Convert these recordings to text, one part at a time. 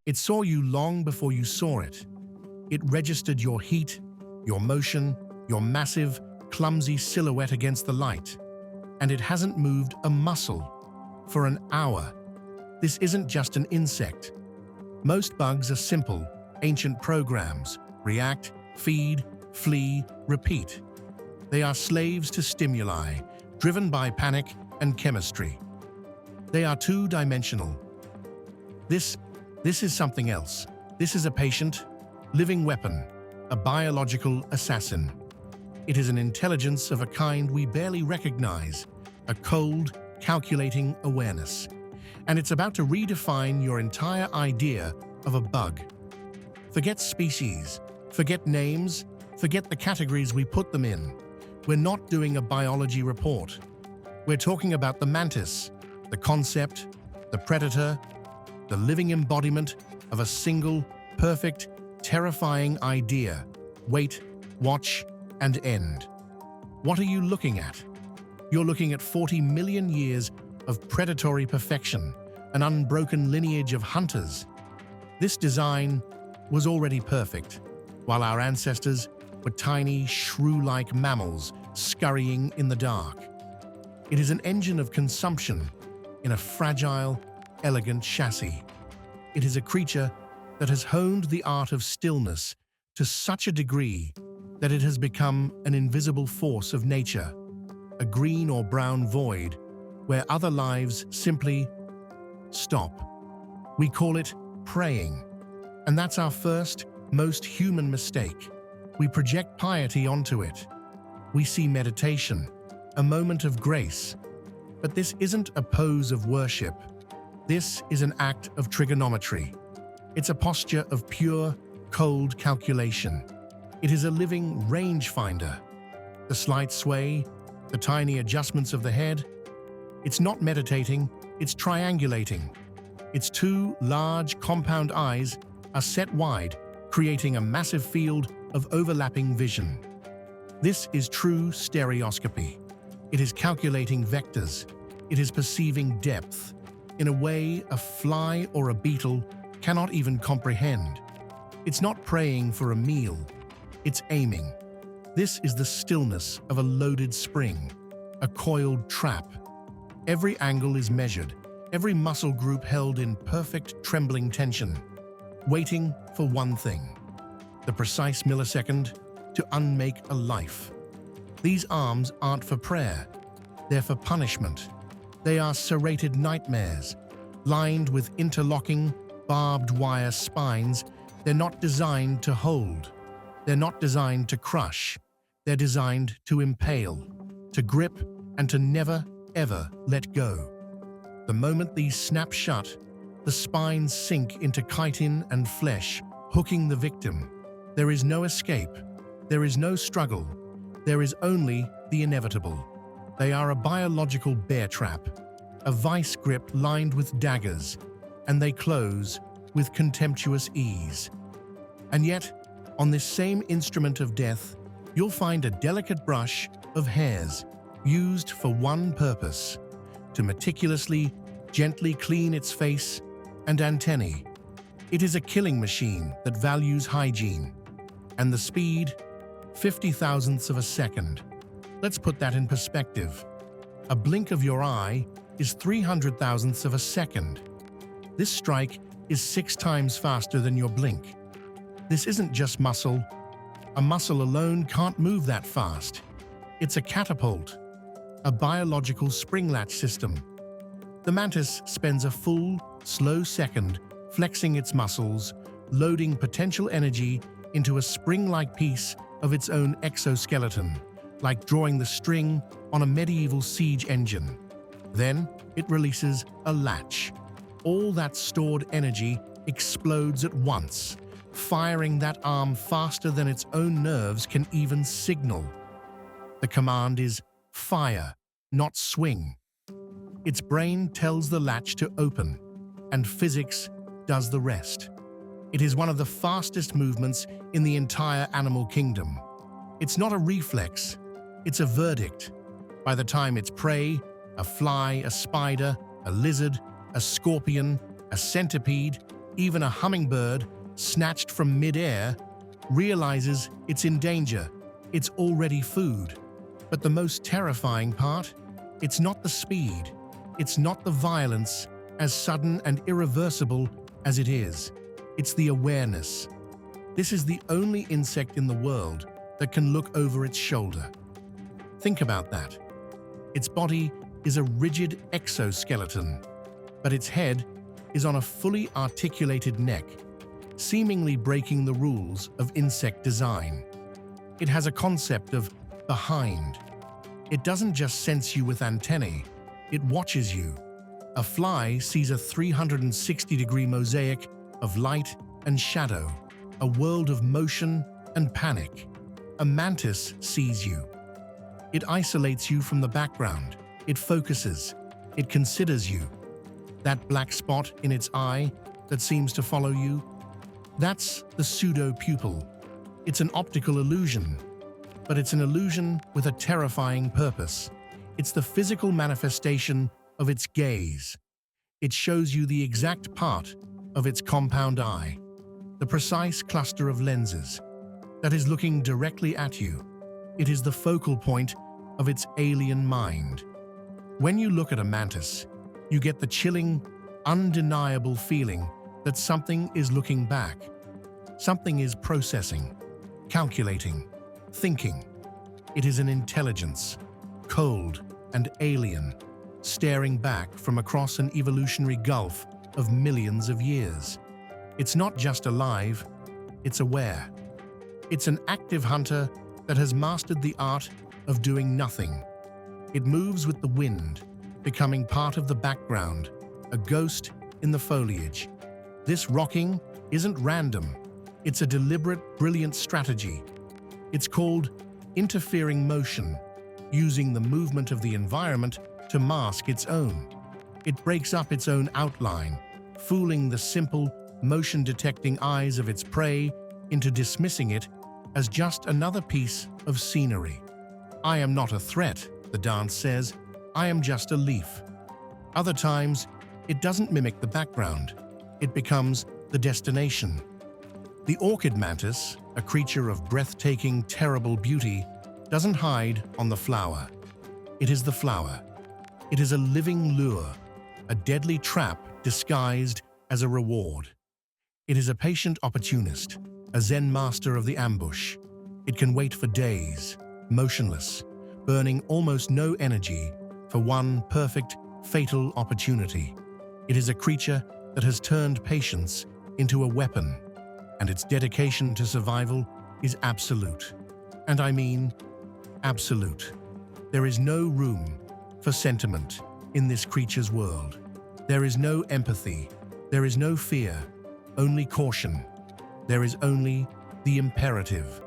It saw you long before you saw it. It registered your heat, your motion, your massive, clumsy silhouette against the light. And it hasn't moved a muscle for an hour. This isn't just an insect. Most bugs are simple, ancient programs: react, feed, flee, repeat. They are slaves to stimuli, driven by panic and chemistry. They are two-dimensional. This is something else. This is a patient, living weapon, a biological assassin. It is an intelligence of a kind we barely recognize, a cold, calculating awareness. And it's about to redefine your entire idea of a bug. Forget species, forget names, forget the categories we put them in. We're not doing a biology report. We're talking about the mantis, the concept, the predator, the living embodiment of a single, perfect, terrifying idea. Wait, watch, and end. What are you looking at? You're looking at 40 million years of predatory perfection, an unbroken lineage of hunters. This design was already perfect, while our ancestors were tiny, shrew-like mammals scurrying in the dark. It is an engine of consumption in a fragile, elegant chassis. It is a creature that has honed the art of stillness to such a degree that it has become an invisible force of nature, a green or brown void where other lives simply stop. We call it praying, and that's our first, most human mistake. We project piety onto it. We see meditation, a moment of grace. But this isn't a pose of worship. This is an act of trigonometry. It's a posture of pure, cold calculation. It is a living rangefinder. The slight sway, the tiny adjustments of the head. It's not meditating, it's triangulating. Its two large, compound eyes are set wide, creating a massive field of overlapping vision. This is true stereoscopy. It is calculating vectors. It is perceiving depth in a way a fly or a beetle cannot even comprehend. It's not praying for a meal. It's aiming. This is the stillness of a loaded spring, a coiled trap. Every angle is measured, every muscle group held in perfect trembling tension, waiting for one thing: the precise millisecond to unmake a life. These arms aren't for prayer, they're for punishment. They are serrated nightmares, lined with interlocking, barbed wire spines. They're not designed to hold. They're not designed to crush. They're designed to impale, to grip, and to never, ever let go. The moment these snap shut, the spines sink into chitin and flesh, hooking the victim. There is no escape. There is no struggle. There is only the inevitable. They are a biological bear trap, a vice grip lined with daggers, and they close with contemptuous ease. And yet, on this same instrument of death, you'll find a delicate brush of hairs used for one purpose: to meticulously, gently clean its face and antennae. It is a killing machine that values hygiene. And the speed, 50 thousandths of a second. Let's put that in perspective. A blink of your eye is 300 thousandths of a second. This strike is 6 times faster than your blink. This isn't just muscle. A muscle alone can't move that fast. It's a catapult, a biological spring latch system. The mantis spends a full, slow second flexing its muscles, loading potential energy into a spring-like piece of its own exoskeleton, like drawing the string on a medieval siege engine. Then it releases a latch. All that stored energy explodes at once, firing that arm faster than its own nerves can even signal. The command is fire, not swing. Its brain tells the latch to open, and physics does the rest. It is one of the fastest movements in the entire animal kingdom. It's not a reflex, it's a verdict. By the time its prey, a fly, a spider, a lizard, a scorpion, a centipede, Even a hummingbird, snatched from mid-air, realizes it's in danger. It's already food. But the most terrifying part? It's not the speed. It's not the violence, as sudden and irreversible as it is. It's the awareness. This is the only insect in the world that can look over its shoulder. Think about that. Its body is a rigid exoskeleton, but its head is on a fully articulated neck, seemingly breaking the rules of insect design. It has a concept of behind. It doesn't just sense you with antennae, it watches you. A fly sees a 360-degree mosaic of light and shadow, a world of motion and panic. A mantis sees you. It isolates you from the background. It focuses. It considers you. That black spot in its eye that seems to follow you, that's the pseudo-pupil. It's an optical illusion, but it's an illusion with a terrifying purpose. It's the physical manifestation of its gaze. It shows you the exact part of its compound eye, the precise cluster of lenses that is looking directly at you. It is the focal point of its alien mind. When you look at a mantis, you get the chilling, undeniable feeling that something is looking back. Something is processing, calculating, thinking. It is an intelligence, cold and alien, staring back from across an evolutionary gulf of millions of years. It's not just alive, it's aware. It's an active hunter that has mastered the art of doing nothing. It moves with the wind, becoming part of the background, a ghost in the foliage. This rocking isn't random. It's a deliberate, brilliant strategy. It's called interfering motion, using the movement of the environment to mask its own. It breaks up its own outline, fooling the simple, motion-detecting eyes of its prey into dismissing it as just another piece of scenery. I am not a threat, the dance says. I am just a leaf. Other times, it doesn't mimic the background. It becomes the destination. The orchid mantis, a creature of breathtaking, terrible beauty, doesn't hide on the flower. It is the flower. It is a living lure, a deadly trap disguised as a reward. It is a patient opportunist, a Zen master of the ambush. It can wait for days, motionless, burning almost no energy for one perfect, fatal opportunity. It is a creature that has turned patience into a weapon, and its dedication to survival is absolute. And I mean absolute. There is no room for sentiment in this creature's world. There is no empathy. There is no fear, only caution. There is only the imperative,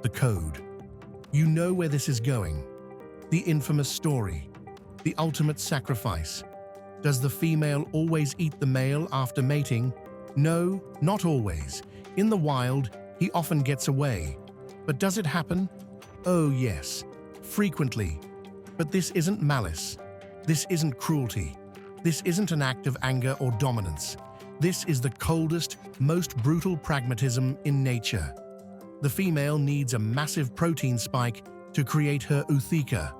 the code. You know where this is going. The infamous story, the ultimate sacrifice. Does the female always eat the male after mating? No, not always. In the wild, he often gets away. But does it happen? Oh yes, frequently. But this isn't malice. This isn't cruelty. This isn't an act of anger or dominance. This is the coldest, most brutal pragmatism in nature. The female needs a massive protein spike to create her ootheca,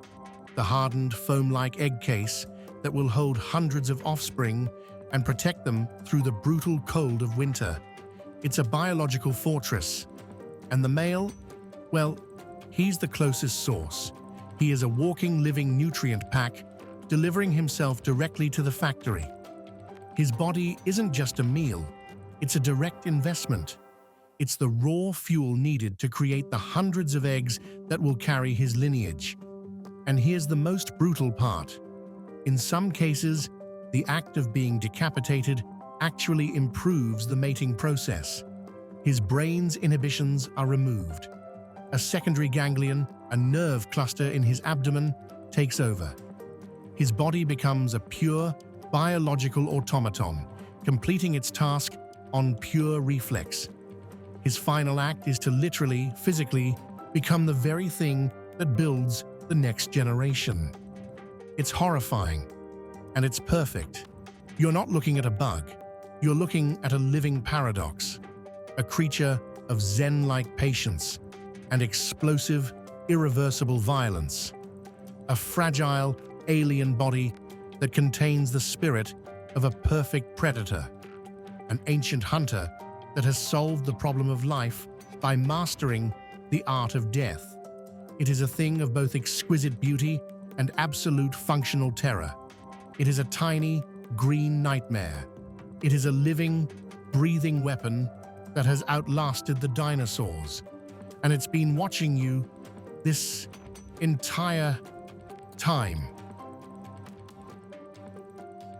the hardened, foam-like egg case that will hold hundreds of offspring and protect them through the brutal cold of winter. It's a biological fortress. And the male, well, he's the closest source. He is a walking, living nutrient pack, delivering himself directly to the factory. His body isn't just a meal, it's a direct investment. It's the raw fuel needed to create the hundreds of eggs that will carry his lineage. And here's the most brutal part. In some cases, the act of being decapitated actually improves the mating process. His brain's inhibitions are removed. A secondary ganglion, a nerve cluster in his abdomen, takes over. His body becomes a pure, biological automaton, completing its task on pure reflex. His final act is to literally, physically, become the very thing that builds the next generation. It's horrifying, and it's perfect. You're not looking at a bug. You're looking at a living paradox, a creature of Zen-like patience and explosive, irreversible violence, a fragile, alien body that contains the spirit of a perfect predator, an ancient hunter that has solved the problem of life by mastering the art of death. It is a thing of both exquisite beauty and absolute functional terror. It is a tiny, green nightmare. It is a living, breathing weapon that has outlasted the dinosaurs. And it's been watching you this entire time.